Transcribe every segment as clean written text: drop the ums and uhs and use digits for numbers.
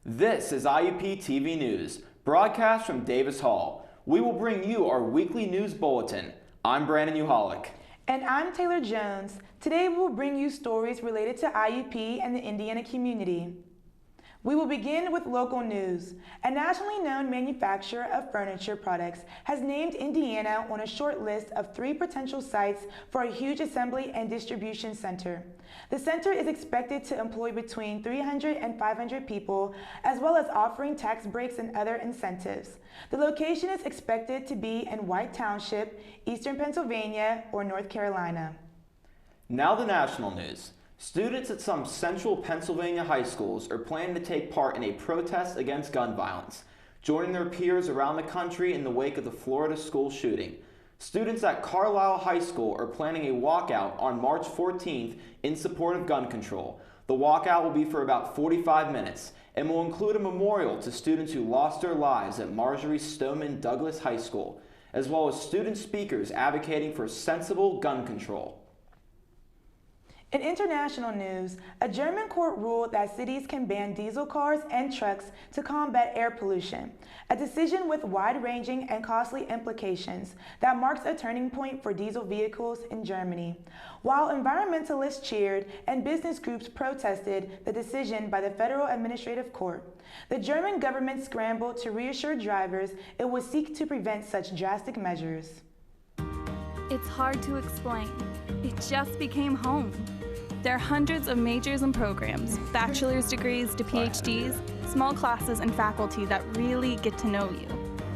This is IUPTv News, broadcast from Davis Hall. We will bring you our weekly news bulletin. I'm Brandon Uhalik. And I'm Taylor Jones. Today we will bring you stories related to IUP and the Indiana community. We will begin with local news. A nationally known manufacturer of furniture products has named Indiana on a short list of 3 potential sites for a huge assembly and distribution center. The center is expected to employ between 300 and 500 people, as well as offering tax breaks and other incentives. The location is expected to be in White Township, Eastern Pennsylvania, or North Carolina. Now the national news. Students at some central Pennsylvania high schools are planning to take part in a protest against gun violence, joining their peers around the country in the wake of the Florida school shooting. Students at Carlisle High School are planning a walkout on March 14th in support of gun control. The walkout will be for about 45 minutes and will include a memorial to students who lost their lives at Marjorie Stoneman Douglas High School, as well as student speakers advocating for sensible gun control. In international news, a German court ruled that cities can ban diesel cars and trucks to combat air pollution, a decision with wide-ranging and costly implications that marks a turning point for diesel vehicles in Germany. While environmentalists cheered and business groups protested the decision by the Federal Administrative Court, the German government scrambled to reassure drivers it would seek to prevent such drastic measures. It's hard to explain. It just became home. There are hundreds of majors and programs, bachelor's degrees to PhDs, small classes and faculty that really get to know you.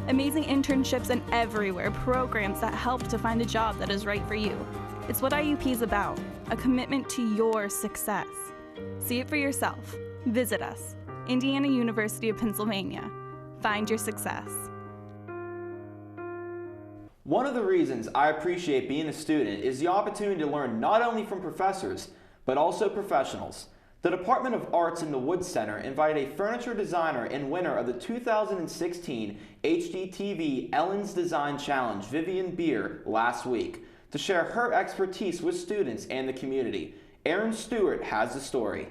Amazing internships and everywhere, programs that help to find a job that is right for you. It's what IUP is about, a commitment to your success. See it for yourself. Visit us, Indiana University of Pennsylvania. Find your success. One of the reasons I appreciate being a student is the opportunity to learn not only from professors, but also professionals. The Department of Arts in the Wood Center invited a furniture designer and winner of the 2016 IUPTv Ellen's Design Challenge, Vivian Beer, last week, to share her expertise with students and the community. Aaron Stewart has the story.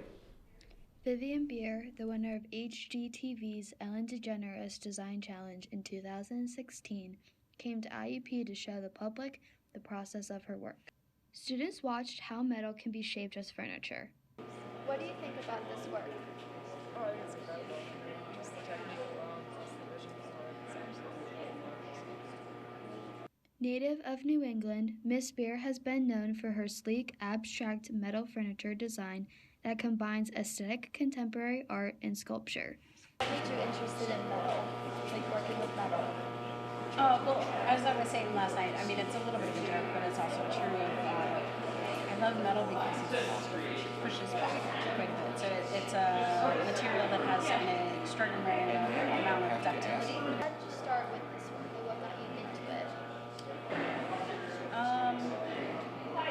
Vivian Beer, the winner of HGTV's Ellen DeGeneres Design Challenge in 2016, came to IUP to show the public the process of her work. Students watched how metal can be shaped as furniture. What do you think about this work? Oh, I think it's incredible. Just the technique alone, plus the visuals on it. Native of New England, Miss Beer has been known for her sleek, abstract metal furniture design that combines aesthetic contemporary art and sculpture. What made you interested in metal, like working with metal? Well, as I was saying last night, I mean, it's a little bit of a joke, but it's also true of, I love metal because it pushes back quite a bit. So it's a material that has an extraordinary amount of ductility. How did you start with this work, or what got you into it? I don't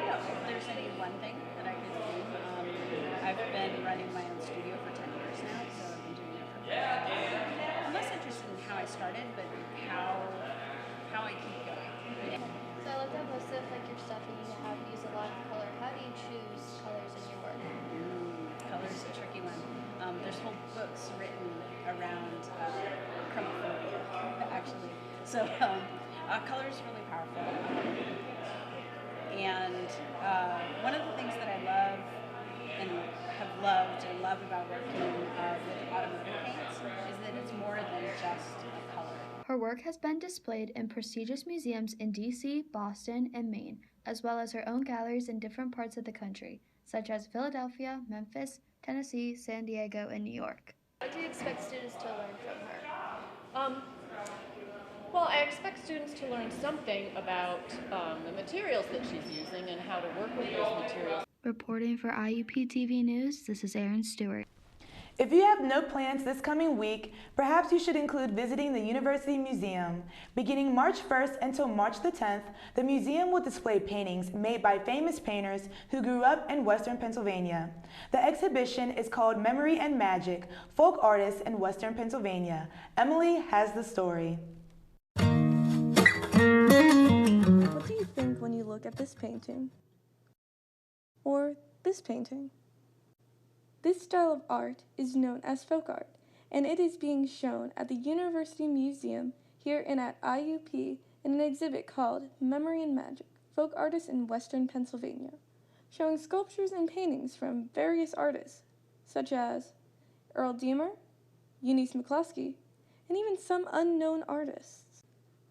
know if there's any one thing that I could do. I've been running my own studio for 10 years now, so I've been doing it for I'm less interested in how I started, but how I keep going. So I looked at most of your stuff, and you have used a lot of color. How do you choose colors in your work? Color is a tricky one. There's whole books written around chromophobia, actually. So color is really powerful. And one of the things that I love and have loved and love about working with automobile paints is that it's more than just a color. Her work has been displayed in prestigious museums in DC, Boston, and Maine, as well as her own galleries in different parts of the country, such as Philadelphia, Memphis, Tennessee, San Diego, and New York. What do you expect students to learn from her? Well, I expect students to learn something about the materials that she's using and how to work with those materials. Reporting for IUPTv News, this is Aaron Stewart. If you have no plans this coming week, perhaps you should include visiting the University Museum. Beginning March 1st until March the 10th, the museum will display paintings made by famous painters who grew up in Western Pennsylvania. The exhibition is called Memory and Magic, Folk Artists in Western Pennsylvania. Emily has the story. What do you think when you look at this painting? Or this painting? This style of art is known as folk art and it is being shown at the University Museum here and at IUP in an exhibit called Memory and Magic, Folk Artists in Western Pennsylvania, showing sculptures and paintings from various artists, such as Earl Deemer, Eunice McCloskey, and even some unknown artists.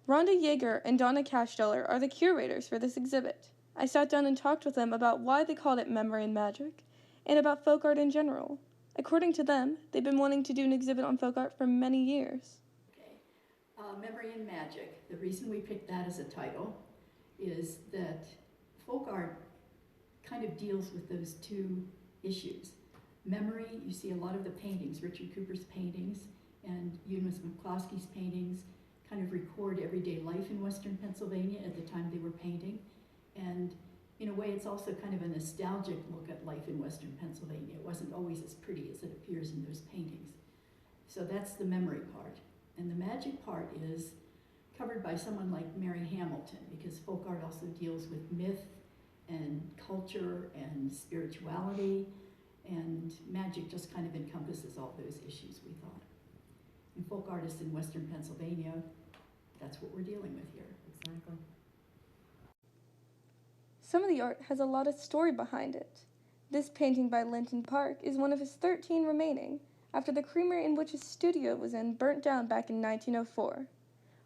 Rhonda Yeager and Donna Cashdeller are the curators for this exhibit. I sat down and talked with them about why they called it Memory and Magic, and about folk art in general. According to them, they've been wanting to do an exhibit on folk art for many years. Memory and Magic, the reason we picked that as a title is that folk art kind of deals with those two issues. Memory, you see a lot of the paintings, Richard Cooper's paintings and Eunice McCloskey's paintings kind of record everyday life in Western Pennsylvania at the time they were painting. And in a way, it's also kind of a nostalgic look at life in Western Pennsylvania. It wasn't always as pretty as it appears in those paintings. So that's the memory part. And the magic part is covered by someone like Mary Hamilton, because folk art also deals with myth and culture and spirituality, and magic just kind of encompasses all those issues, we thought. And folk artists in Western Pennsylvania, that's what we're dealing with here. Exactly. Some of the art has a lot of story behind it. This painting by Linton Park is one of his 13 remaining, after the creamery in which his studio was in burnt down back in 1904.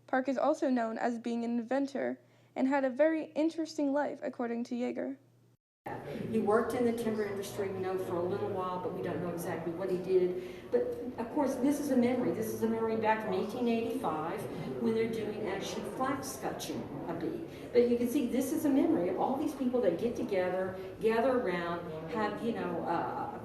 Park is also known as being an inventor and had a very interesting life, according to Yeager. He worked in the timber industry, we know, for a little while, but we don't know exactly what he did. But of course, this is a memory. This is a memory back from 1885 when they're doing actually flax scutching a bee. But you can see this is a memory of all these people that get together, gather around, have, you know,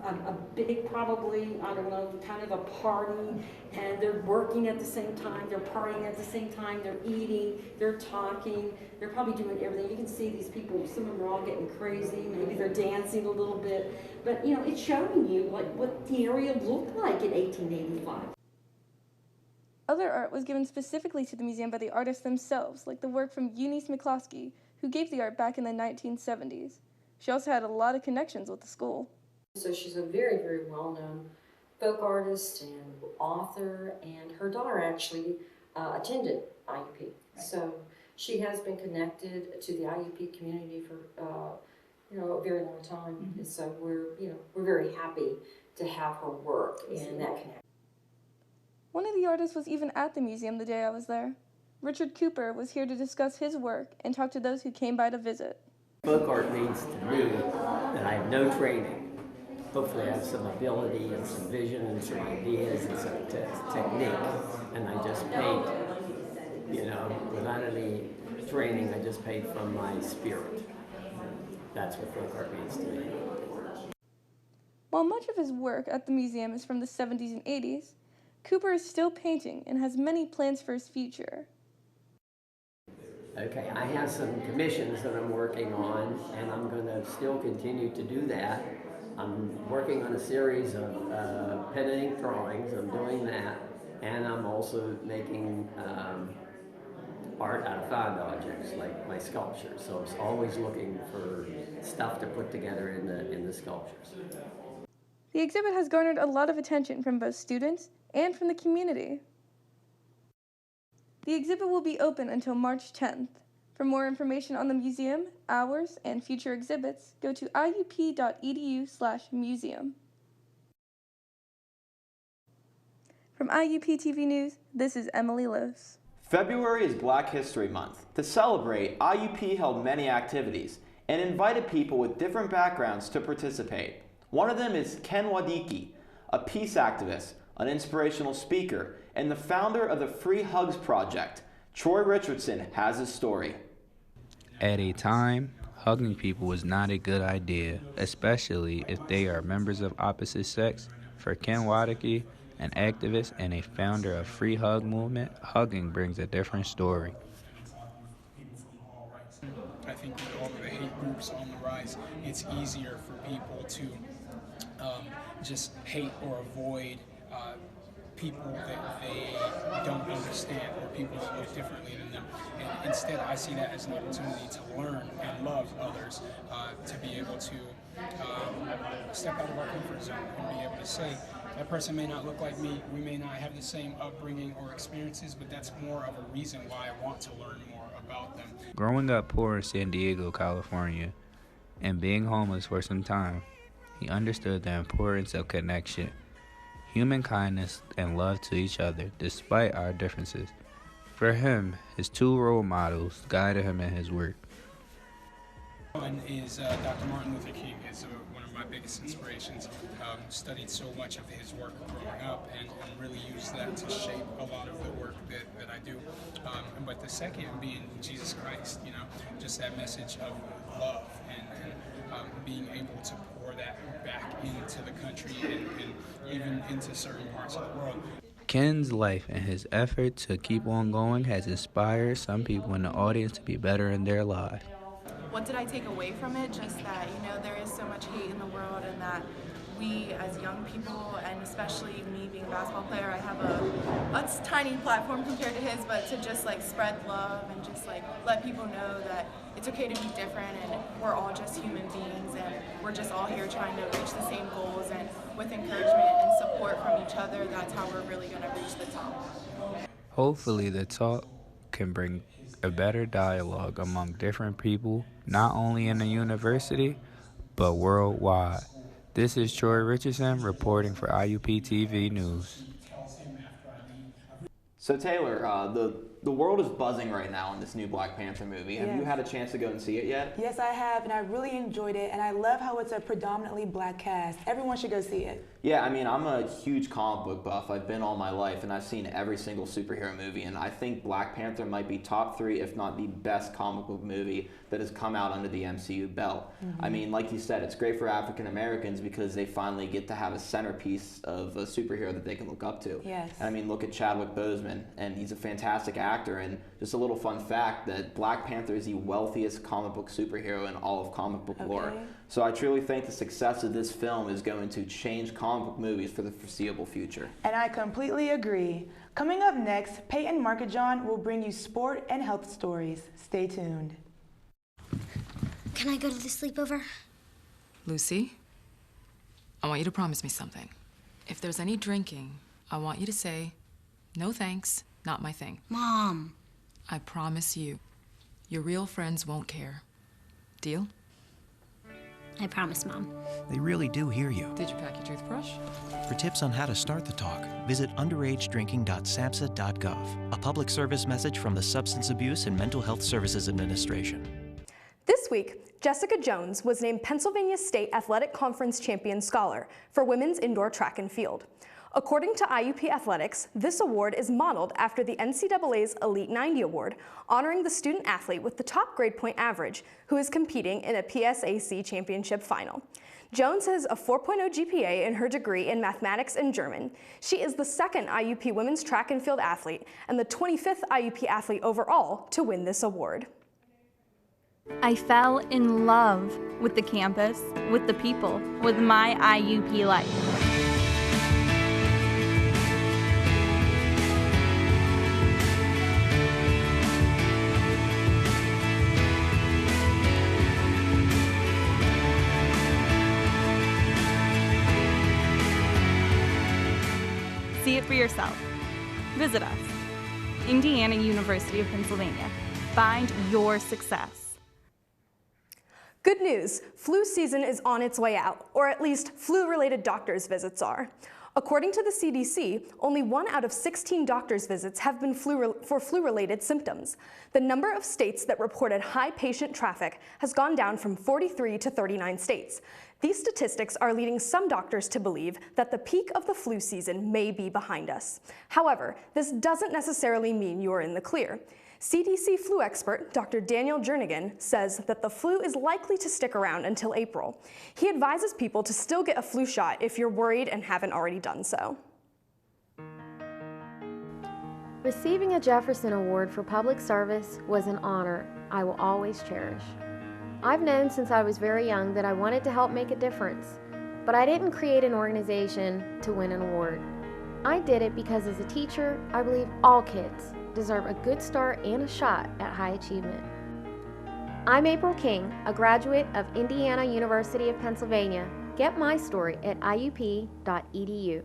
a big, probably, I don't know, kind of a party, and they're working at the same time, they're partying at the same time, they're eating, they're talking, they're probably doing everything. You can see these people, some of them are all getting crazy, maybe they're dancing a little bit, but you know, it's showing you like what the area looked like in 1885. Other art was given specifically to the museum by the artists themselves, like the work from Eunice McCloskey, who gave the art back in the 1970s. She also had a lot of connections with the school. So she's a very, very well-known folk artist and author, and her daughter actually attended IUP. Right. So she has been connected to the IUP community for you know, a very long time. Mm-hmm. And so we're very happy to have her work in that connection. One of the artists was even at the museum the day I was there. Richard Cooper was here to discuss his work and talk to those who came by to visit. Folk art means to me that I have no training. Hopefully I have some ability and some vision and some ideas and some technique, and I just paint, you know, without any training. I just paint from my spirit. That's what folk art means to me. While much of his work at the museum is from the 70s and 80s, Cooper is still painting and has many plans for his future. Okay, I have some commissions that I'm working on, and I'm going to still continue to do that. I'm working on a series of pen and ink drawings. I'm doing that, and I'm also making art out of found objects, like my sculptures. So I was always looking for stuff to put together in the sculptures. The exhibit has garnered a lot of attention from both students and from the community. The exhibit will be open until March 10th. For more information on the museum, hours, and future exhibits, go to iup.edu/museum. From IUPTv News, this is Emily Lose. February is Black History Month. To celebrate, IUP held many activities and invited people with different backgrounds to participate. One of them is Ken Wadiki, a peace activist, an inspirational speaker, and the founder of the Free Hugs Project. Troy Richardson has his story. At a time, hugging people was not a good idea, especially if they are members of opposite sex. For Ken Wadiki, an activist and a founder of Free Hug Movement, hugging brings a different story. I think with all of the hate groups on the rise, it's easier for people to just hate or avoid people that they don't understand or people that look differently than them. And instead, I see that as an opportunity to learn and love others, to be able to step out of our comfort zone and be able to say, that person may not look like me, we may not have the same upbringing or experiences, but that's more of a reason why I want to learn more about them. Growing up poor in San Diego, California, and being homeless for some time, he understood the importance of connection, human kindness, and love to each other despite our differences. For him, his two role models guided him in his work. One is Dr. Martin Luther King is one of my biggest inspirations. Studied so much of his work growing up and really used that to shape a lot of the work that I do. But the second being Jesus Christ, just that message of love and being able to pour that back into the country and even into certain parts of the world. Ken's life and his effort to keep on going has inspired some people in the audience to be better in their lives. What did I take away from it? Just that, there is so much hate in the world, and that we as young people, and especially me being a basketball player, I have a tiny platform compared to his, but to just spread love and just let people know that it's okay to be different and we're all just human beings and we're just all here trying to reach the same goals, and with encouragement and support from each other, that's how we're really going to reach the top. Hopefully the talk can bring a better dialogue among different people, not only in the university, but worldwide. This is Troy Richardson reporting for IUPTv News. So Taylor, the world is buzzing right now on this new Black Panther movie. Have you had a chance to go and see it yet? Yes, I have, and I really enjoyed it, and I love how it's a predominantly black cast. Everyone should go see it. Yeah, I'm a huge comic book buff. I've been all my life, and I've seen every single superhero movie, and I think Black Panther might be top 3, if not the best comic book movie that has come out under the MCU belt. Like you said, it's great for African Americans because they finally get to have a centerpiece of a superhero that they can look up to. Yes. And look at Chadwick Boseman, and he's a fantastic actor, and just a little fun fact that Black Panther is the wealthiest comic book superhero in all of comic book lore. So I truly think the success of this film is going to change comic book movies for the foreseeable future. And I completely agree. Coming up next, Peyton Markajon will bring you sport and health stories. Stay tuned. Can I go to the sleepover? Lucy, I want you to promise me something. If there's any drinking, I want you to say, "No thanks, not my thing." Mom. I promise you, your real friends won't care. Deal? I promise, Mom. They really do hear you. Did you pack your toothbrush? For tips on how to start the talk, visit underagedrinking.samhsa.gov, a public service message from the Substance Abuse and Mental Health Services Administration. This week, Jessica Jones was named Pennsylvania State Athletic Conference Champion Scholar for women's indoor track and field. According to IUP Athletics, this award is modeled after the NCAA's Elite 90 Award, honoring the student athlete with the top grade point average who is competing in a PSAC championship final. Jones has a 4.0 GPA in her degree in mathematics and German. She is the second IUP women's track and field athlete and the 25th IUP athlete overall to win this award. I fell in love with the campus, with the people, with my IUP life. See it for yourself. Visit us. Indiana University of Pennsylvania. Find your success. Good news, flu season is on its way out, or at least flu-related doctor's visits are. According to the CDC, only 1 out of 16 doctor's visits have been for flu-related symptoms. The number of states that reported high patient traffic has gone down from 43 to 39 states. These statistics are leading some doctors to believe that the peak of the flu season may be behind us. However, this doesn't necessarily mean you're in the clear. CDC flu expert Dr. Daniel Jernigan says that the flu is likely to stick around until April. He advises people to still get a flu shot if you're worried and haven't already done so. Receiving a Jefferson Award for public service was an honor I will always cherish. I've known since I was very young that I wanted to help make a difference, but I didn't create an organization to win an award. I did it because as a teacher, I believe all kids deserve a good start and a shot at high achievement. I'm April King, a graduate of Indiana University of Pennsylvania. Get my story at iup.edu.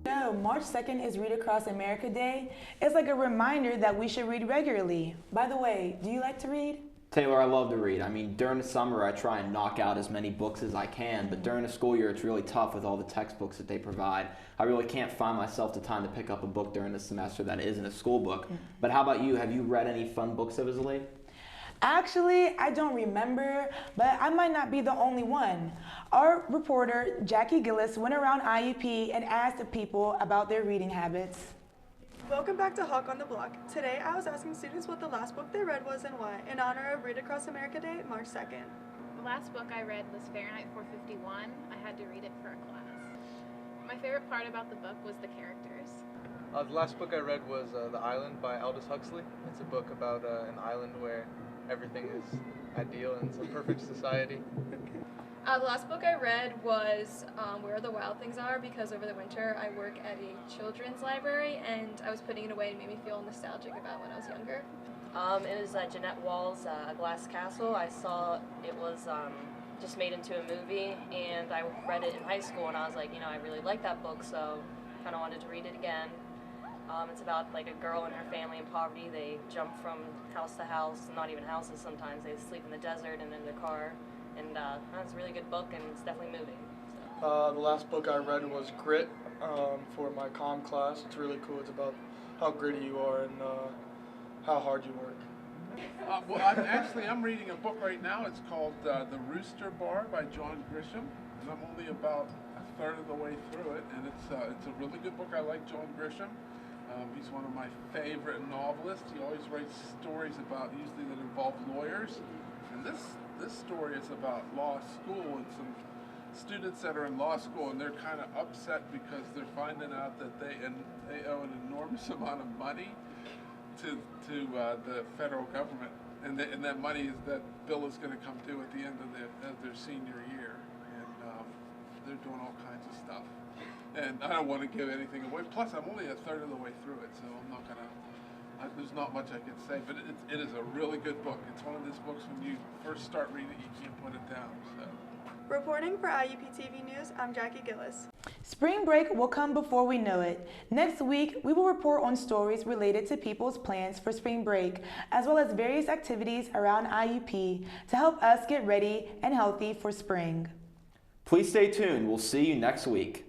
No, March 2nd is Read Across America Day. It's like a reminder that we should read regularly. By the way, do you like to read? Taylor, I love to read. I mean, during the summer, I try and knock out as many books as I can, but during the school year, it's really tough with all the textbooks that they provide. I really can't find myself the time to pick up a book during the semester that isn't a school book. But how about you? Have you read any fun books of late? Actually, I don't remember, but I might not be the only one. Our reporter, Jackie Gillis, went around IUP and asked the people about their reading habits. Welcome back to Hawk on the Block. Today I was asking students what the last book they read was and why, in honor of Read Across America Day, March 2nd. The last book I read was Fahrenheit 451. I had to read it for a class. My favorite part about the book was the characters. The last book I read was The Island by Aldous Huxley. It's a book about an island where everything is ideal and it's a perfect society. The last book I read was Where the Wild Things Are, because over the winter I work at a children's library and I was putting it away and it made me feel nostalgic about when I was younger. It was Jeanette Wall's A Glass Castle. I saw it was just made into a movie and I read it in high school and I was like, you know, I really like that book, so kind of wanted to read it again. It's about like a girl and her family in poverty. They jump from house to house, not even houses sometimes. They sleep in the desert and in their car. And it's a really good book and it's definitely moving. So. The last book I read was Grit for my comm class. It's really cool. It's about how gritty you are and how hard you work. Well, I'm reading a book right now. It's called The Rooster Bar by John Grisham. And I'm only about a third of the way through it. And it's a really good book. I like John Grisham. He's one of my favorite novelists. He always writes stories about, usually that involve lawyers. And this story is about law school and some students that are in law school, and they're kind of upset because they're finding out that they owe an enormous amount of money to the federal government, and that money that bill is going to come due at the end of their senior year, and they're doing all kinds of stuff. And I don't want to give anything away. Plus, I'm only a third of the way through it, so I'm not going to. There's not much I can say, but it is a really good book. It's one of those books when you first start reading it, you can't put it down. So. Reporting for IUPTv News, I'm Jackie Gillis. Spring break will come before we know it. Next week, we will report on stories related to people's plans for spring break, as well as various activities around IUP to help us get ready and healthy for spring. Please stay tuned. We'll see you next week.